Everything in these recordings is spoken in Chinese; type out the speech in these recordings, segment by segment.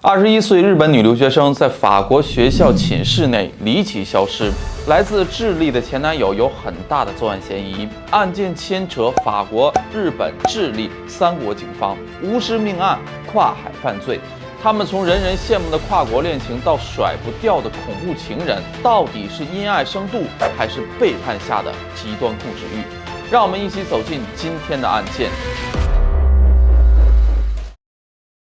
21岁日本女留学生在法国学校寝室内离奇消失，来自智利的前男友有很大的作案嫌疑。案件牵扯法国、日本、智利3国警方，无尸命案、跨海犯罪。他们从人人羡慕的跨国恋情到甩不掉的恐怖情人，到底是因爱生妒，还是背叛下的极端控制欲？让我们一起走进今天的案件。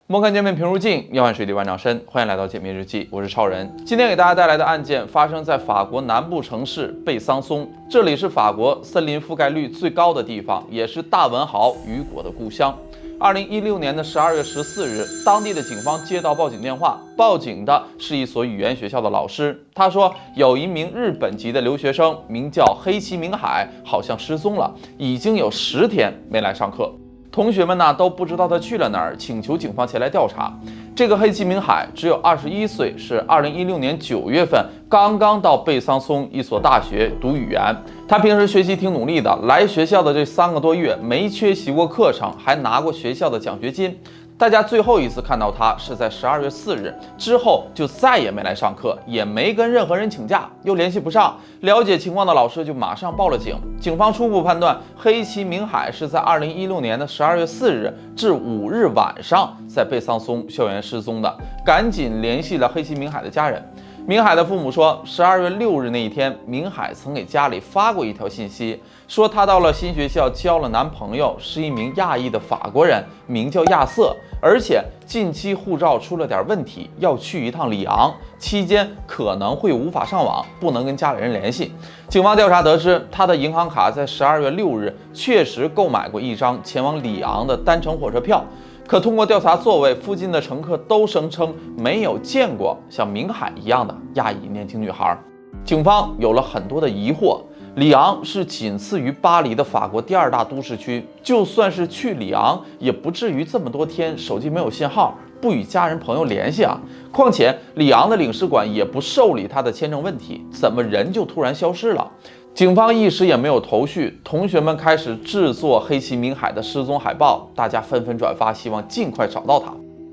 莫看见面平如镜，妙案水滴万丈深。欢迎来到解密日记，我是超人。今天给大家带来的案件发生在法国南部城市贝桑松，这里是法国森林覆盖率最高的地方，也是大文豪雨果的故乡。2016年的12月14日，当地的警方接到报警电话，报警的是一所语言学校的老师。他说，有一名日本籍的留学生，名叫黑崎明海，好像失踪了，已经有10天没来上课。同学们呢都不知道他去了哪儿，请求警方前来调查。这个黑崎明海只有21岁，是2016年9月份刚刚到贝桑松一所大学读语言。他平时学习挺努力的，来学校的这3个多月没缺席过课程，还拿过学校的奖学金。大家最后一次看到他是在12月4日之后，就再也没来上课，也没跟任何人请假，又联系不上。了解情况的老师就马上报了警。警方初步判断，黑崎明海是在2016年的12月4日至5日晚上在贝桑松校园失踪的，赶紧联系了黑崎明海的家人。明海的父母说，12月6日那一天，明海曾给家里发过一条信息，说他到了新学校交了男朋友，是一名亚裔的法国人，名叫亚瑟，而且近期护照出了点问题，要去一趟里昂，期间可能会无法上网，不能跟家里人联系。警方调查得知，他的银行卡在12月6日确实购买过一张前往里昂的单程火车票。可通过调查座位，附近的乘客都声称没有见过像明海一样的亚裔年轻女孩。警方有了很多的疑惑。里昂是仅次于巴黎的法国第2大都市区，就算是去里昂，也不至于这么多天手机没有信号，不与家人朋友联系啊。况且里昂的领事馆也不受理他的签证问题，怎么人就突然消失了？警方一时也没有头绪，同学们开始制作黑崎明海的失踪海报，大家纷纷转发，希望尽快找到他。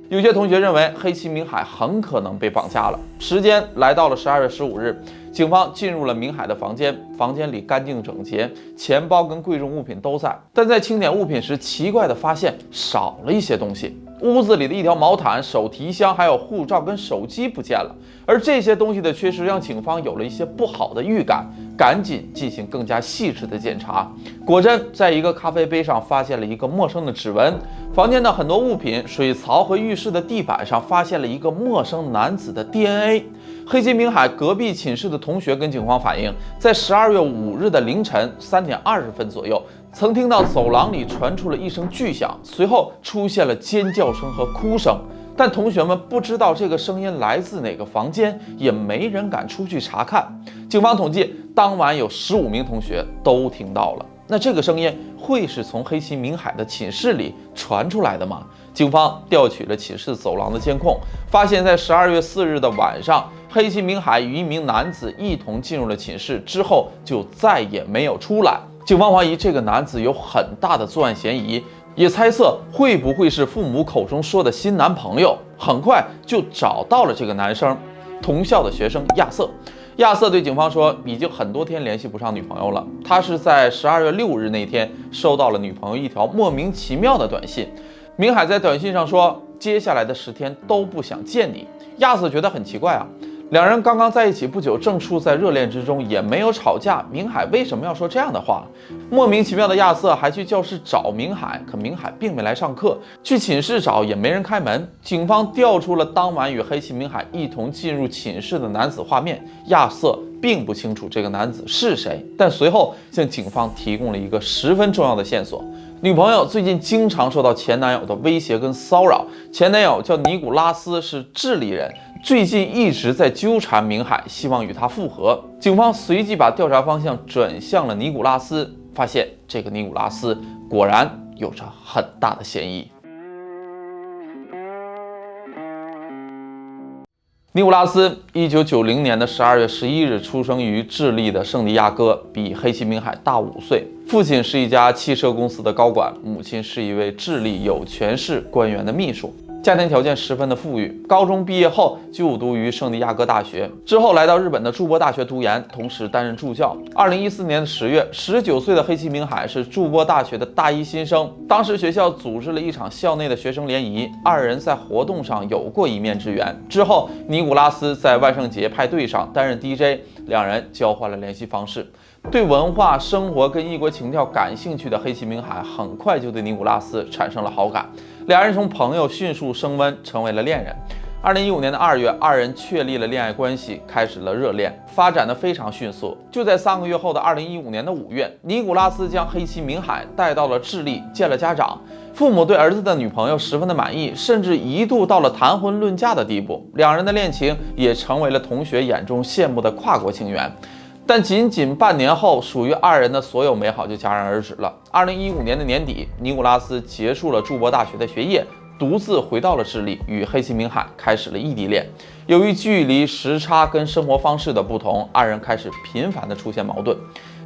有些同学认为黑崎明海很可能被绑架了。时间来到了12月15日，警方进入了明海的房间，房间里干净整洁，钱包跟贵重物品都在，但在清点物品时，奇怪地发现少了一些东西。屋子里的一条毛毯、手提箱还有护照跟手机不见了，而这些东西的缺失让警方有了一些不好的预感，赶紧进行更加细致的检查。果真在一个咖啡杯上发现了一个陌生的指纹，房间的很多物品、水槽和浴室的地板上发现了一个陌生男子的 DNA。黑崎明海隔壁寝室的同学跟警方反映，在12月5日的凌晨3点20分左右，曾听到走廊里传出了一声巨响，随后出现了尖叫声和哭声，但同学们不知道这个声音来自哪个房间，也没人敢出去查看。警方统计，当晚有15名同学都听到了。那这个声音会是从黑崎明海的寝室里传出来的吗？警方调取了寝室走廊的监控，发现在12月4日的晚上，黑崎明海与一名男子一同进入了寝室，之后就再也没有出来。警方怀疑这个男子有很大的作案嫌疑，也猜测会不会是父母口中说的新男朋友。很快就找到了这个男生，同校的学生亚瑟。亚瑟对警方说，已经很多天联系不上女朋友了。他是在12月6日那天收到了女朋友一条莫名其妙的短信。明海在短信上说，接下来的10天都不想见你。亚瑟觉得很奇怪啊，两人刚刚在一起不久，正处在热恋之中，也没有吵架，明海为什么要说这样的话？莫名其妙的亚瑟还去教室找明海，可明海并没来上课，去寝室找也没人开门。警方调出了当晚与黑崎明海一同进入寝室的男子画面，亚瑟并不清楚这个男子是谁，但随后向警方提供了一个十分重要的线索。女朋友最近经常受到前男友的威胁跟骚扰，前男友叫尼古拉斯，是智利人，最近一直在纠缠明海，希望与他复合。警方随即把调查方向转向了尼古拉斯，发现这个尼古拉斯果然有着很大的嫌疑。尼古拉斯1990年12月11日出生于智利的圣地亚哥，比黑崎明海大5岁。父亲是一家汽车公司的高管，母亲是一位智利有权势官员的秘书。家庭条件十分的富裕，高中毕业后就读于圣地亚哥大学，之后来到日本的筑波大学读研，同时担任助教。2014年10月，19岁的黑崎明海是筑波大学的大一新生。当时学校组织了一场校内的学生联谊，二人在活动上有过一面之缘。之后，尼古拉斯在万圣节派对上担任 DJ， 两人交换了联系方式。对文化、生活跟异国情调感兴趣的黑崎明海很快就对尼古拉斯产生了好感，两人从朋友迅速升温，成为了恋人。2015年的2月，二人确立了恋爱关系，开始了热恋，发展的非常迅速。就在3个月后的2015年的5月，尼古拉斯将黑崎明海带到了智利，见了家长。父母对儿子的女朋友十分的满意，甚至一度到了谈婚论嫁的地步。两人的恋情也成为了同学眼中羡慕的跨国情缘。但仅仅半年后，属于二人的所有美好就戛然而止了。2015年的年底，尼古拉斯结束了筑波大学的学业，独自回到了智利，与黑崎明海开始了异地恋。由于距离、时差跟生活方式的不同，二人开始频繁的出现矛盾。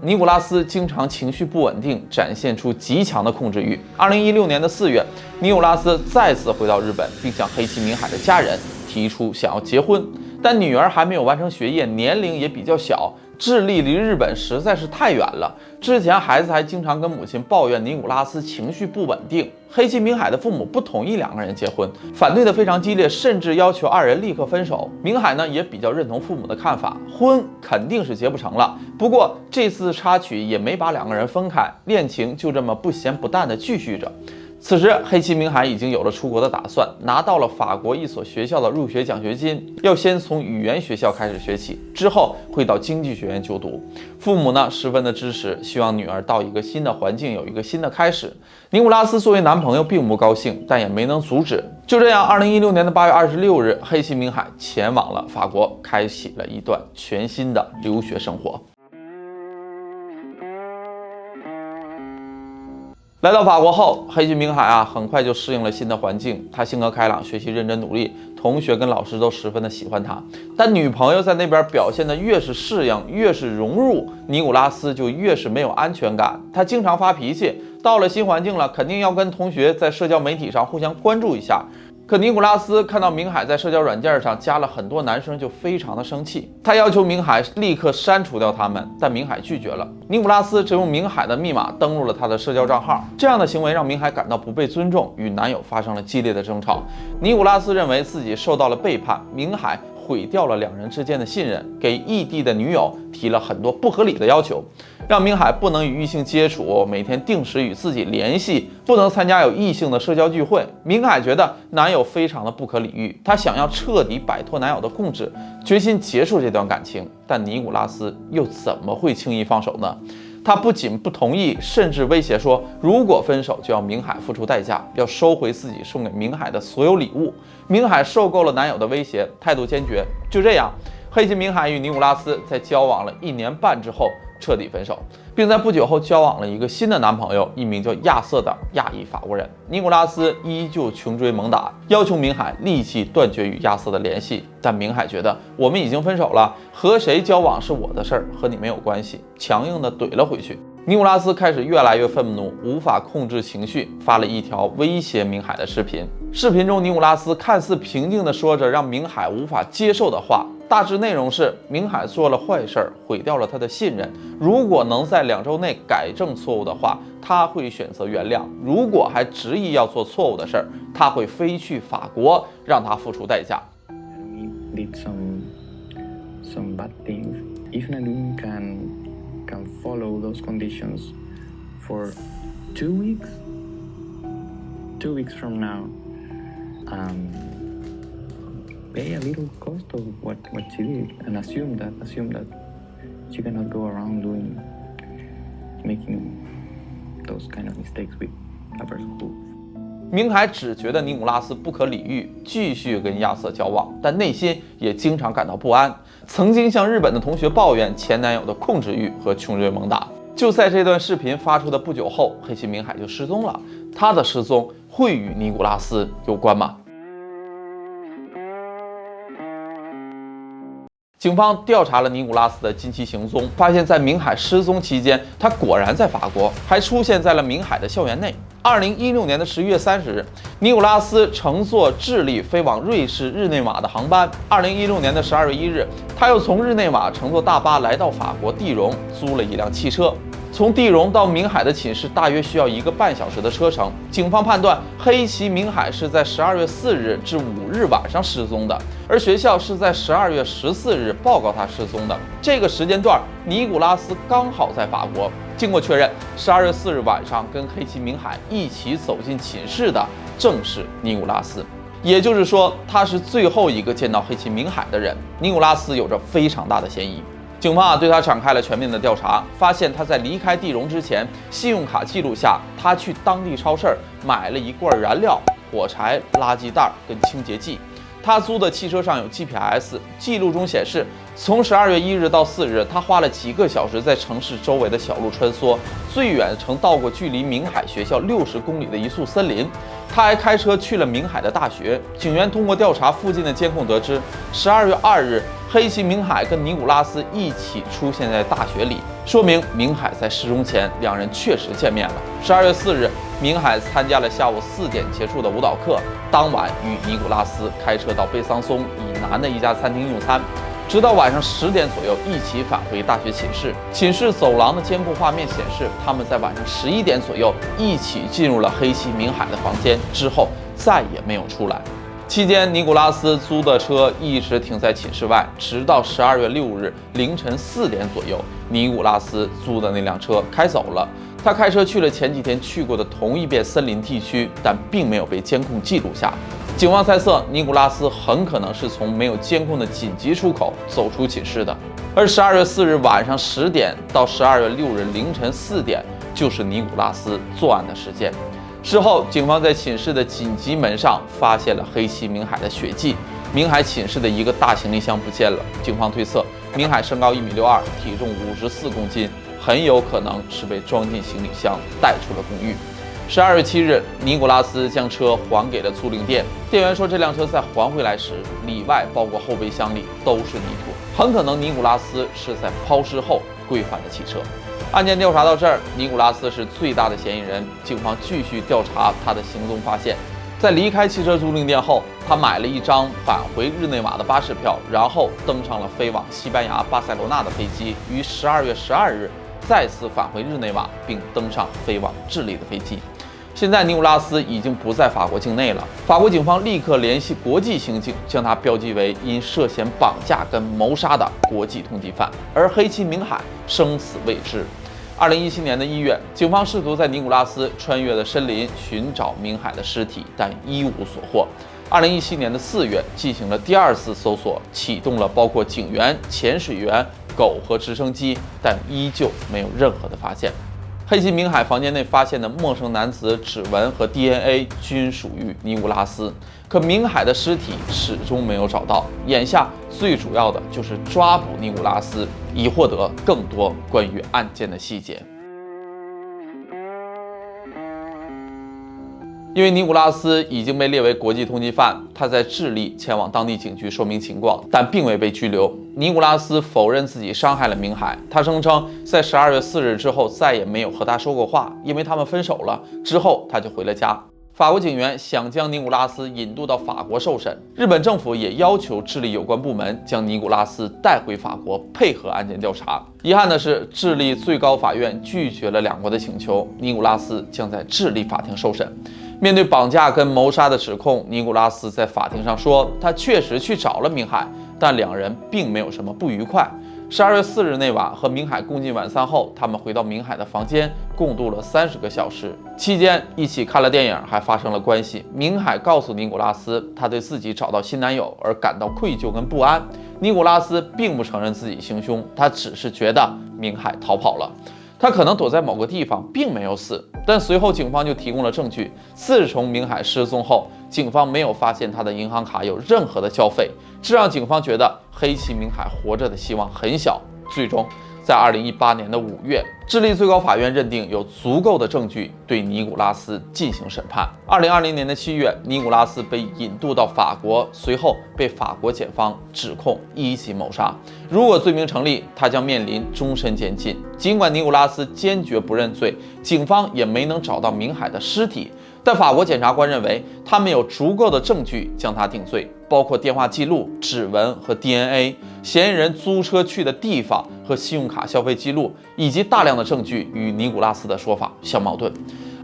尼古拉斯经常情绪不稳定，展现出极强的控制欲。2016年的4月，尼古拉斯再次回到日本，并向黑崎明海的家人提出想要结婚，但女儿还没有完成学业，年龄也比较小。智利离日本实在是太远了。之前孩子还经常跟母亲抱怨尼古拉斯情绪不稳定。黑崎明海的父母不同意两个人结婚，反对的非常激烈，甚至要求二人立刻分手。明海呢也比较认同父母的看法，婚肯定是结不成了。不过这次插曲也没把两个人分开，恋情就这么不咸不淡的继续着。此时，黑崎明海已经有了出国的打算，拿到了法国一所学校的入学奖学金，要先从语言学校开始学起，之后会到经济学院就读。父母呢十分的支持，希望女儿到一个新的环境有一个新的开始。尼古拉斯作为男朋友并不高兴，但也没能阻止。就这样，2016年的8月26日，黑崎明海前往了法国，开启了一段全新的留学生活。来到法国后，黑崎明海很快就适应了新的环境。他性格开朗，学习认真努力，同学跟老师都十分的喜欢他。但女朋友在那边表现的越是适应，越是融入，尼古拉斯就越是没有安全感。他经常发脾气，到了新环境了，肯定要跟同学在社交媒体上互相关注一下。可尼古拉斯看到明海在社交软件上加了很多男生，就非常的生气。他要求明海立刻删除掉他们，但明海拒绝了。尼古拉斯只用明海的密码登录了他的社交账号，这样的行为让明海感到不被尊重，与男友发生了激烈的争吵。尼古拉斯认为自己受到了背叛，明海毁掉了两人之间的信任，给异地的女友提了很多不合理的要求，让明海不能与异性接触，每天定时与自己联系，不能参加有异性的社交聚会。明海觉得男友非常的不可理喻，他想要彻底摆脱男友的控制，决心结束这段感情。但尼古拉斯又怎么会轻易放手呢？他不仅不同意，甚至威胁说，如果分手就要明海付出代价，要收回自己送给明海的所有礼物。明海受够了男友的威胁，态度坚决。就这样，黑崎明海与尼古拉斯在交往了1年半之后彻底分手，并在不久后交往了一个新的男朋友，一名叫亚瑟的亚裔法国人。尼古拉斯依旧穷追猛打，要求明海立即断绝与亚瑟的联系。但明海觉得我们已经分手了，和谁交往是我的事儿，和你没有关系，强硬地怼了回去。尼古拉斯开始越来越愤怒，无法控制情绪，发了一条威胁明海的视频。视频中，尼古拉斯看似平静地说着让明海无法接受的话，大致内容是明海做了坏事儿，毁掉了他的信任。如果能在2周内改正错误的话，他会选择原谅；如果还执意要做错误的事儿，他会飞去法国，让他付出代价。Did some bad things. If Nadine can follow those conditions for 2 weeks, 2 weeks from now, pay a little cost of what she did, and assume that she cannot go around making those kind of mistakes with a person who. 明海只觉得尼古拉斯不可理喻，继续跟亚瑟交往，但内心也经常感到不安。曾经向日本的同学抱怨前男友的控制欲和穷追猛打。就在这段视频发出的不久后，黑崎明海就失踪了。他的失踪会与尼古拉斯有关吗？警方调查了尼古拉斯的近期行踪，发现在明海失踪期间，他果然在法国，还出现在了明海的校园内。2016年的11月30日，尼古拉斯乘坐智利飞往瑞士日内瓦的航班。2016年的12月1日，他又从日内瓦乘坐大巴来到法国蒂荣，租了一辆汽车。从蒂荣到明海的寝室大约需要1个半小时的车程。警方判断黑崎明海是在12月4日至5日晚上失踪的，而学校是在12月14日报告他失踪的。这个时间段，尼古拉斯刚好在法国。经过确认，12月4日晚上跟黑崎明海一起走进寝室的正是尼古拉斯，也就是说，他是最后一个见到黑崎明海的人。尼古拉斯有着非常大的嫌疑。警方对他展开了全面的调查，发现他在离开蒂荣之前，信用卡记录下他去当地超市买了一罐燃料、火柴、垃圾袋跟清洁剂。他租的汽车上有 GPS， 记录中显示，从12月1日到4日，他花了几个小时在城市周围的小路穿梭，最远曾到过距离明海学校60公里的一簇森林。他还开车去了明海的大学。警员通过调查附近的监控得知，12月2日，黑崎明海跟尼古拉斯一起出现在大学里，说明明海在失踪前两人确实见面了。12月4日，明海参加了下午4点结束的舞蹈课，当晚与尼古拉斯开车到贝桑松以南的一家餐厅用餐，直到晚上10点左右一起返回大学寝室。寝室走廊的监控画面显示，他们在晚上11点左右一起进入了黑崎明海的房间，之后再也没有出来。期间，尼古拉斯租的车一直停在寝室外，直到12月6日凌晨4点左右，尼古拉斯租的那辆车开走了。他开车去了前几天去过的同一片森林地区，但并没有被监控记录下。警方猜测，尼古拉斯很可能是从没有监控的紧急出口走出寝室的。而12月4日晚上10点到12月6日凌晨4点，就是尼古拉斯作案的时间。事后，警方在寝室的紧急门上发现了黑崎明海的血迹，明海寝室的一个大行李箱不见了。警方推测，明海身高1.62米，体重54公斤，很有可能是被装进行李箱带出了公寓。12月7日，尼古拉斯将车还给了租赁店，店员说这辆车在还回来时，里外包括后备箱里都是泥土，很可能尼古拉斯是在抛尸后归还的汽车。案件调查到这儿，尼古拉斯是最大的嫌疑人。警方继续调查他的行踪，发现，在离开汽车租赁店后，他买了一张返回日内瓦的巴士票，然后登上了飞往西班牙巴塞罗那的飞机，于12月12日再次返回日内瓦，并登上飞往智利的飞机。现在尼古拉斯已经不在法国境内了，法国警方立刻联系国际刑警，将他标记为因涉嫌绑架跟谋杀的国际通缉犯，而黑崎明海生死未知。2017年1月，警方试图在尼古拉斯穿越了森林寻找明海的尸体，但一无所获。2017年4月，进行了第2次搜索，启动了包括警员、潜水员、狗和直升机，但依旧没有任何的发现。黑崎明海房间内发现的陌生男子指纹和 DNA 均属于尼古拉斯，可明海的尸体始终没有找到。眼下最主要的就是抓捕尼古拉斯，以获得更多关于案件的细节。因为尼古拉斯已经被列为国际通缉犯，他在智利前往当地警局说明情况，但并未被拘留。尼古拉斯否认自己伤害了明海，他声称在12月4日之后再也没有和他说过话，因为他们分手了。之后他就回了家。法国警员想将尼古拉斯引渡到法国受审，日本政府也要求智利有关部门将尼古拉斯带回法国配合案件调查。遗憾的是，智利最高法院拒绝了两国的请求，尼古拉斯将在智利法庭受审。面对绑架跟谋杀的指控，尼古拉斯在法庭上说，他确实去找了明海，但两人并没有什么不愉快。12月4日那晚，和明海共进晚餐后，他们回到明海的房间，共度了30个小时。期间一起看了电影，还发生了关系。明海告诉尼古拉斯，他对自己找到新男友而感到愧疚跟不安。尼古拉斯并不承认自己行凶，他只是觉得明海逃跑了。他可能躲在某个地方，并没有死。但随后警方就提供了证据，自从明海失踪后，警方没有发现他的银行卡有任何的消费，这让警方觉得黑崎明海活着的希望很小。最终，在2018年5月，智利最高法院认定有足够的证据对尼古拉斯进行审判。2020年7月，尼古拉斯被引渡到法国，随后被法国检方指控1级谋杀。如果罪名成立，他将面临终身监禁。尽管尼古拉斯坚决不认罪，警方也没能找到明海的尸体，但法国检察官认为他们有足够的证据将他定罪，包括电话记录、指纹和 DNA， 嫌疑人租车去的地方和信用卡消费记录，以及大量的证据与尼古拉斯的说法相矛盾。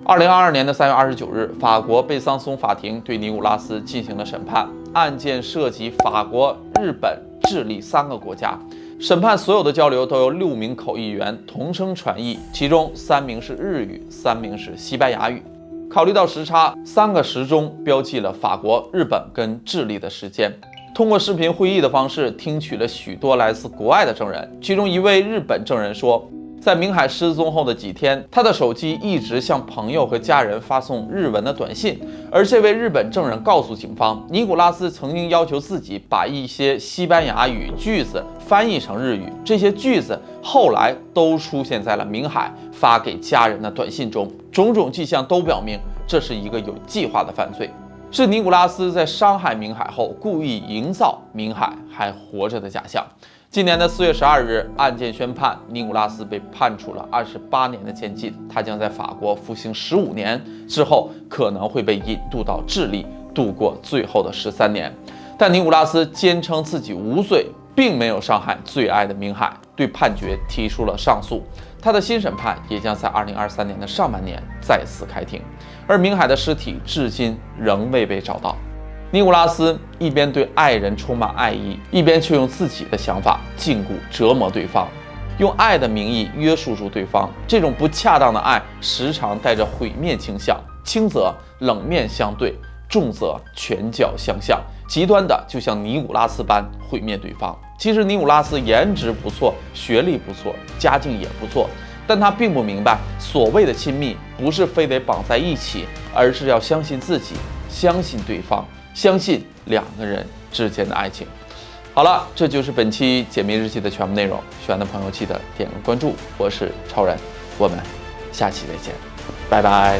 2022年3月29日，法国贝桑松法庭对尼古拉斯进行了审判，案件涉及法国、日本、智利3个国家。审判所有的交流都由6名口译员同声传译，其中3名是日语，3名是西班牙语。考虑到时差，3个时钟标记了法国、日本跟智利的时间。通过视频会议的方式，听取了许多来自国外的证人。其中一位日本证人说，在明海失踪后的几天，他的手机一直向朋友和家人发送日文的短信。而这位日本证人告诉警方，尼古拉斯曾经要求自己把一些西班牙语句子翻译成日语，这些句子后来都出现在了明海发给家人的短信中。种种迹象都表明，这是一个有计划的犯罪，是尼古拉斯在伤害明海后故意营造明海还活着的假象。今年4月12日，案件宣判，尼古拉斯被判处了28年的监禁，他将在法国服刑15年，之后可能会被引渡到智利度过最后的13年。但尼古拉斯坚称自己无罪，并没有伤害最爱的明海，对判决提出了上诉。他的新审判也将在2023年的上半年再次开庭，而明海的尸体至今仍未被找到。尼古拉斯一边对爱人充满爱意，一边却用自己的想法禁锢折磨对方，用爱的名义约束住对方。这种不恰当的爱时常带着毁灭倾向，轻则冷面相对，重则拳脚相向，极端的就像尼古拉斯般毁灭对方。其实尼古拉斯颜值不错，学历不错，家境也不错，但他并不明白，所谓的亲密不是非得绑在一起，而是要相信自己，相信对方，相信2个人之间的爱情。好了，这就是本期解密日记的全部内容，喜欢的朋友记得点个关注。我是超人，我们下期再见，拜拜。